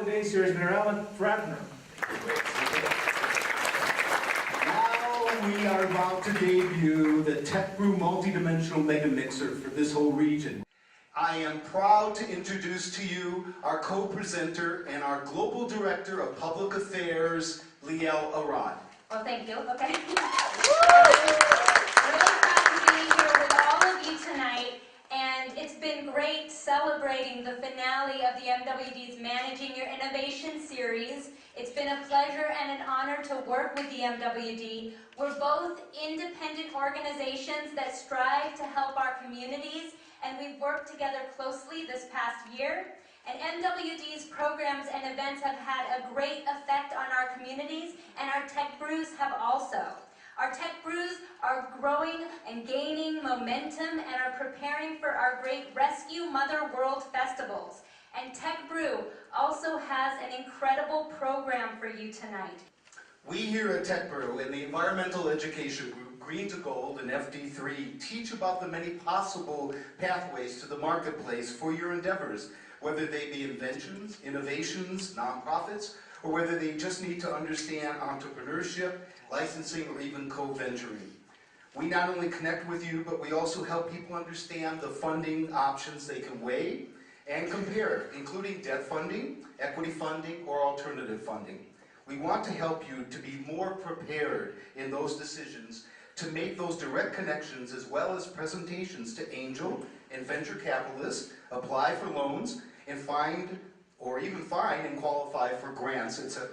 holiday series been around with Tratner. Now we are about to debut the Techbrew multi-dimensional mega mixer for this whole region. I am proud to introduce to you our co-presenter and our global director of public affairs, Lielle Arad. Well, thank you. Okay. Really proud to be here with all of you tonight, and it's been great celebrating the finale of the MWD's Managing Your Innovation series. It's been a pleasure and an honor to work with the MWD. We're both independent organizations that strive to help our communities, and we've worked together closely this past year. And MWD's programs and events have had a great effect on our communities, and our Techbrews have also. Our Techbrews are growing and gaining momentum and are preparing for our great Rescue Mother World Festivals. And Techbrew also has an incredible program for you tonight. We here at Techbrew in the Environmental Education Group, Green to Gold and FD3, teach about the many possible pathways to the marketplace for your endeavors, whether they be inventions, innovations, nonprofits, or whether they just need to understand entrepreneurship, licensing, or even co-venturing. We not only connect with you, but we also help people understand the funding options they can weigh and compare, including debt funding, equity funding, or alternative funding. We want to help you to be more prepared in those decisions to make those direct connections as well as presentations to angel and venture capitalists, apply for loans, and find and qualify for grants, etc.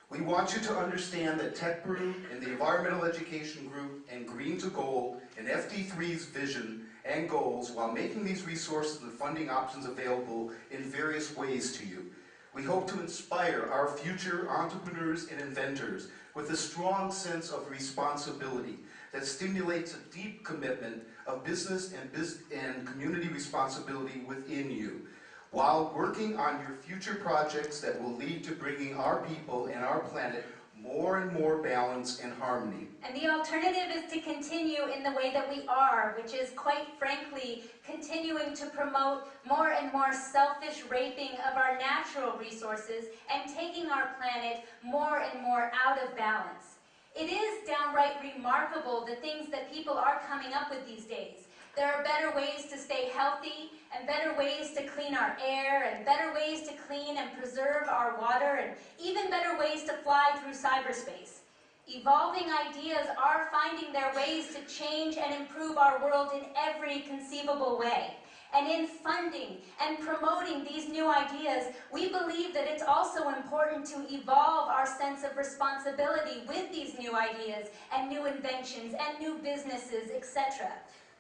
We want you to understand that Techbrew and the Environmental Education Group and Green to Gold and FD3's vision and goals while making these resources and funding options available in various ways to you. We hope to inspire our future entrepreneurs and inventors with a strong sense of responsibility that stimulates a deep commitment of business and community responsibility within you, while working on your future projects that will lead to bringing our people and our planet more and more balance and harmony. And the alternative is to continue in the way that we are, which is quite frankly continuing to promote more and more selfish raping of our natural resources and taking our planet more and more out of balance. It is downright remarkable the things that people are coming up with these days. There are better ways to stay healthy, and better ways to clean our air, and better ways to clean and preserve our water, and even better ways to fly through cyberspace. Evolving ideas are finding their ways to change and improve our world in every conceivable way. And in funding and promoting these new ideas, we believe that it's also important to evolve our sense of responsibility with these new ideas and new inventions and new businesses, etc.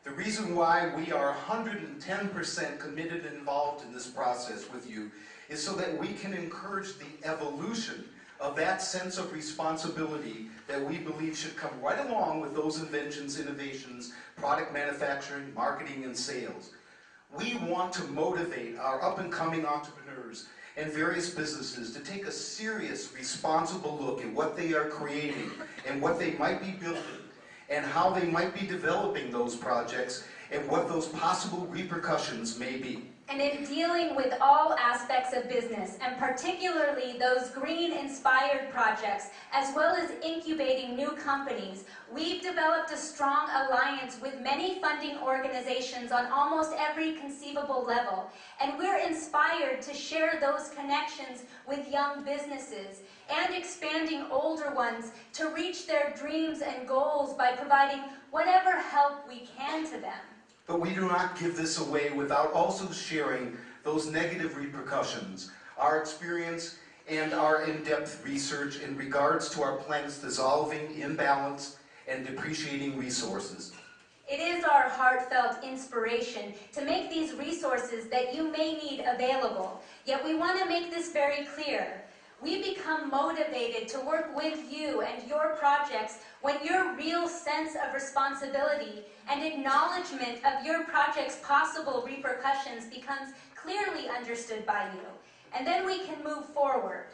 The reason why we are 110% committed and involved in this process with you is so that we can encourage the evolution of that sense of responsibility that we believe should come right along with those inventions, innovations, product manufacturing, marketing, and sales. We want to motivate our up-and-coming entrepreneurs and various businesses to take a serious, responsible look at what they are creating and what they might be building, and how they might be developing those projects, and what those possible repercussions may be. And in dealing with all aspects of business, and particularly those green-inspired projects, as well as incubating new companies, we've developed a strong alliance with many funding organizations on almost every conceivable level. And we're inspired to share those connections with young businesses and expanding older ones to reach their dreams and goals by providing whatever help we can to them. But we do not give this away without also sharing those negative repercussions, our experience and our in-depth research in regards to our planet's dissolving, imbalance, and depreciating resources. It is our heartfelt inspiration to make these resources that you may need available, yet we want to make this very clear. We become motivated to work with you and your projects when your real sense of responsibility and acknowledgement of your project's possible repercussions becomes clearly understood by you. And then we can move forward.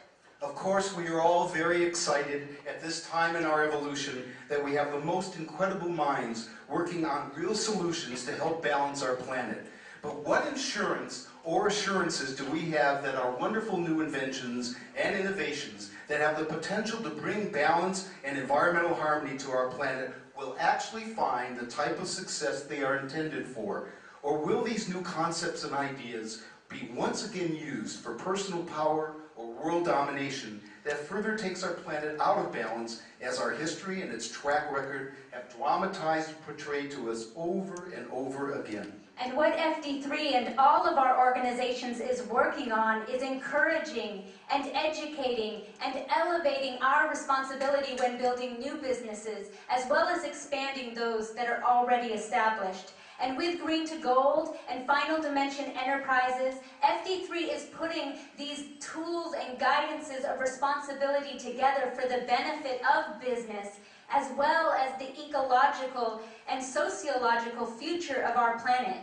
Of course, we are all very excited at this time in our evolution that we have the most incredible minds working on real solutions to help balance our planet. But what insurance or assurances do we have that our wonderful new inventions and innovations that have the potential to bring balance and environmental harmony to our planet will actually find the type of success they are intended for? Or will these new concepts and ideas be once again used for personal power or world domination that further takes our planet out of balance, as our history and its track record have dramatized and portrayed to us over and over again? And what FD3 and all of our organizations is working on is encouraging and educating and elevating our responsibility when building new businesses, as well as expanding those that are already established. And with Green to Gold and Final Dimension Enterprises, FD3 is putting these tools and guidances of responsibility together for the benefit of business, as well as the ecological and sociological future of our planet.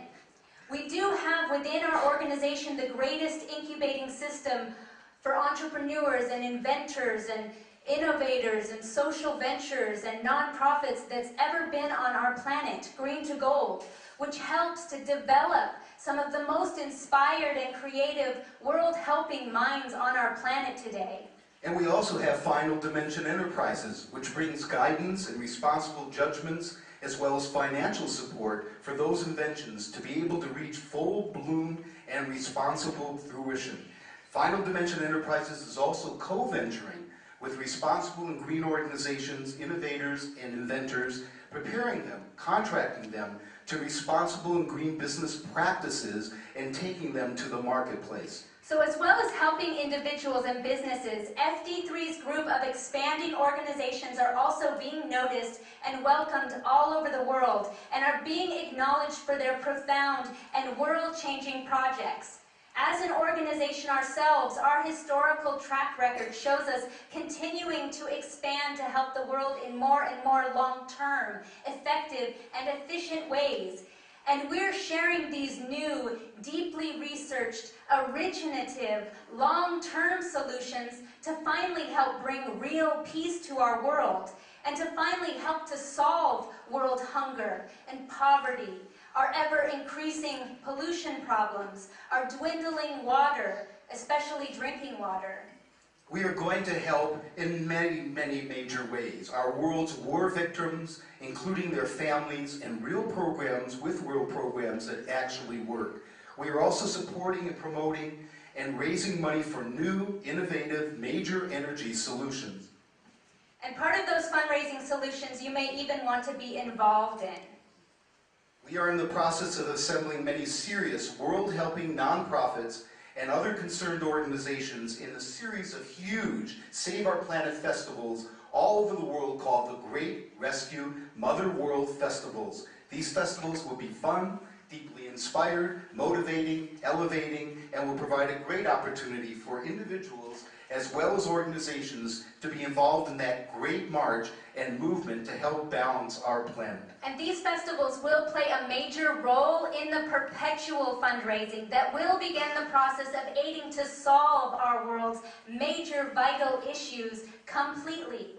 We do have within our organization the greatest incubating system for entrepreneurs and inventors and innovators and social ventures and nonprofits that's ever been on our planet, Green to Gold, which helps to develop some of the most inspired and creative world-helping minds on our planet today. And we also have Final Dimension Enterprises, which brings guidance and responsible judgments, as well as financial support for those inventions to be able to reach full bloom and responsible fruition. Final Dimension Enterprises is also co-venturing with responsible and green organizations, innovators, and inventors, preparing them, contracting them to responsible and green business practices and taking them to the marketplace. So as well as helping individuals and businesses, FD3's group of expanding organizations are also being noticed and welcomed all over the world and are being acknowledged for their profound and world-changing projects. As an organization ourselves, our historical track record shows us continuing to expand to help the world in more and more long-term, effective, and efficient ways. And we're sharing these new, deeply researched, originative, long-term solutions to finally help bring real peace to our world and to finally help to solve world hunger and poverty, our ever-increasing pollution problems, our dwindling water, especially drinking water. We are going to help in many, many major ways. Our world's war victims, including their families, and real programs that actually work. We are also supporting and promoting and raising money for new, innovative, major energy solutions. And part of those fundraising solutions you may even want to be involved in. We are in the process of assembling many serious, world-helping nonprofits and other concerned organizations in a series of huge Save Our Planet festivals all over the world called the Great Rescue Mother World Festivals. These festivals will be fun, deeply inspired, motivating, elevating, and will provide a great opportunity for individuals as well as organizations to be involved in that great march and movement to help balance our planet. And these festivals will play a major role in the perpetual fundraising that will begin the process of aiding to solve our world's major vital issues completely.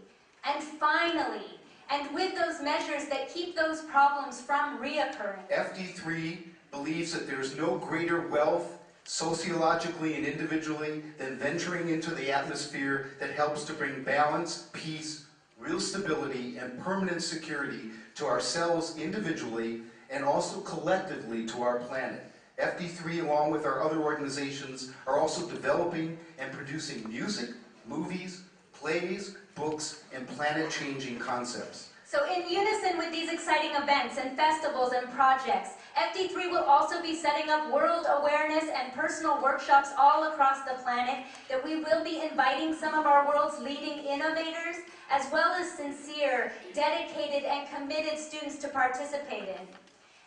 And finally, and with those measures that keep those problems from reoccurring. FD3 believes that there's no greater wealth sociologically and individually than venturing into the atmosphere that helps to bring balance, peace, real stability, and permanent security to ourselves individually and also collectively to our planet. FD3, along with our other organizations, are also developing and producing music, movies, plays, books, and planet-changing concepts. So in unison with these exciting events and festivals and projects, FD3 will also be setting up world awareness and personal workshops all across the planet that we will be inviting some of our world's leading innovators, as well as sincere, dedicated, and committed students to participate in.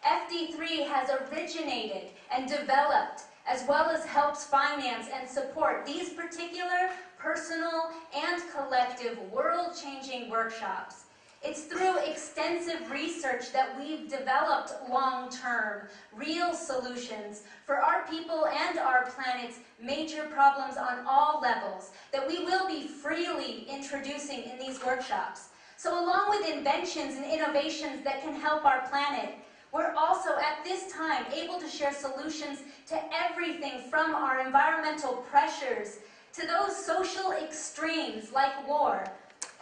FD3 has originated and developed, as well as helps finance and support these particular personal and collective world-changing workshops. It's through extensive research that we've developed long-term, real solutions for our people and our planet's major problems on all levels that we will be freely introducing in these workshops. So along with inventions and innovations that can help our planet, We're also at this time able to share solutions to everything from our environmental pressures to those social extremes like war.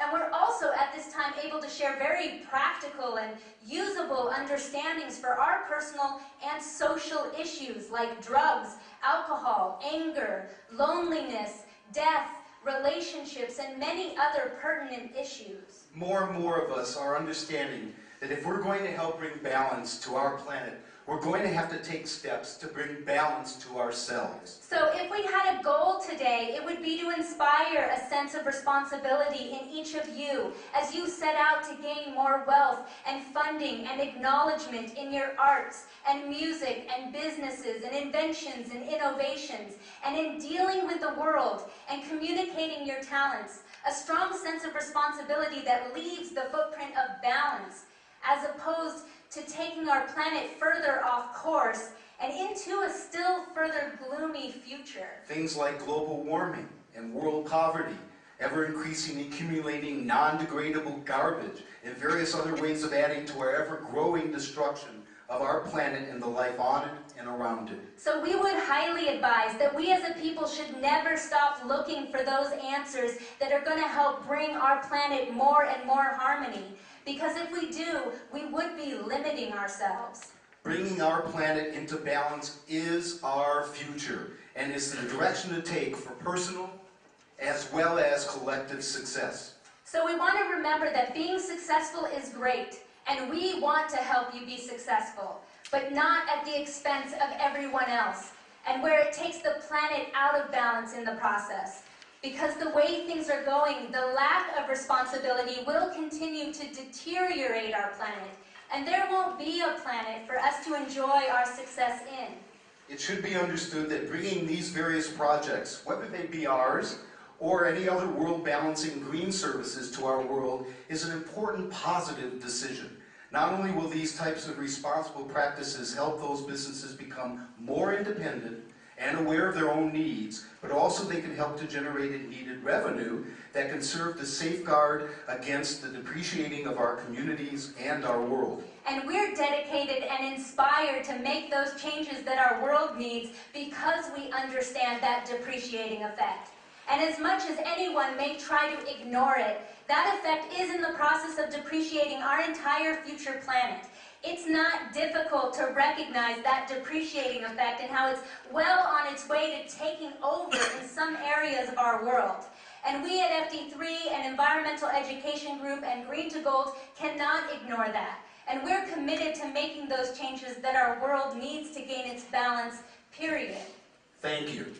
And we're also at this time able to share very practical and usable understandings for our personal and social issues like drugs, alcohol, anger, loneliness, death, relationships, and many other pertinent issues. More and more of us are understanding that if we're going to help bring balance to our planet, we're going to have to take steps to bring balance to ourselves. So if we had a goal today, it would be to inspire a sense of responsibility in each of you as you set out to gain more wealth and funding and acknowledgement in your arts and music and businesses and inventions and innovations, and in dealing with the world and communicating your talents. A strong sense of responsibility that leaves the footprint of balance, as opposed to taking our planet further off course and into a still further gloomy future. Things like global warming and world poverty, ever-increasing accumulating non-degradable garbage, and various other ways of adding to our ever-growing destruction of our planet and the life on it and around it. So we would highly advise that we as a people should never stop looking for those answers that are going to help bring our planet more and more harmony. Because if we do, we would be limiting ourselves. Bringing our planet into balance is our future and is the direction to take for personal as well as collective success. So we want to remember that being successful is great, and we want to help you be successful, but not at the expense of everyone else, and where it takes the planet out of balance in the process. Because the way things are going, the lack of responsibility will continue to deteriorate our planet, and there won't be a planet for us to enjoy our success in. It should be understood that bringing these various projects, whether they be ours or any other world-balancing green services to our world, is an important positive decision. Not only will these types of responsible practices help those businesses become more independent and aware of their own needs, but also they can help to generate needed revenue that can serve to safeguard against the depreciating of our communities and our world. And we're dedicated and inspired to make those changes that our world needs because we understand that depreciating effect. And as much as anyone may try to ignore it, that effect is in the process of depreciating our entire future planet. It's not difficult to recognize that depreciating effect and how it's well on its way to taking over in some areas of our world. And we at FD3 and Environmental Education Group and Green to Gold cannot ignore that. And we're committed to making those changes that our world needs to gain its balance, period. Thank you.